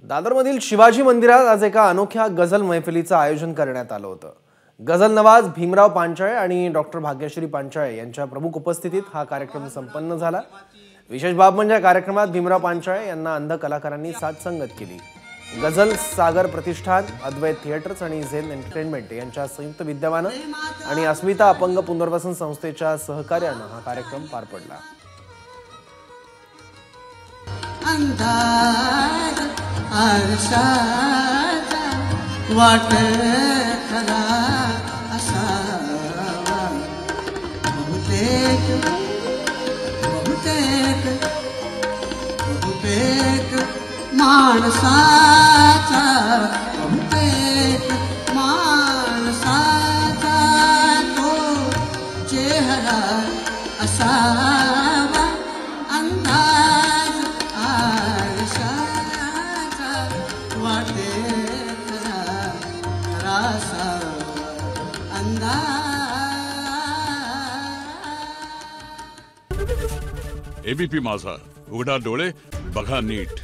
दादरमधील शिवाजी मंदिरात आज एका अनोख्या गझल मैफिलीचं आयोजन करण्यात आलं होतं। गझल नवाज भीमराव पांचाळे आणि डॉक्टर भाग्यश्री पांचाळे यांच्या प्रमुख उपस्थितीत हा कार्यक्रम संपन्न झाला। विशेष बाब म्हणजे या कार्यक्रमात भीमराव पांचाळे यांना अंध कलाकारांनी साथ संगत केली। गझल सागर प्रतिष्ठान, अद्वैत थिएटर्स आणि झेन एंटरटेनमेंट यांच्या संयुक्त विद्यमाने आणि अस्मिता अपंग पुनर्वसन संस्थेच्या सहकार्याने हा कार्यक्रम पार पडला। आरशाचा वाट खरा असावा, बहुतेक बहुतेक बहुतेक माणसाचा, बहुतेक माणसाचा तो चेहरा असावा। अंदाज वाटे खरा खरासा अंदाज। एबीपी माझा, उघडा डोळे बघा नीट।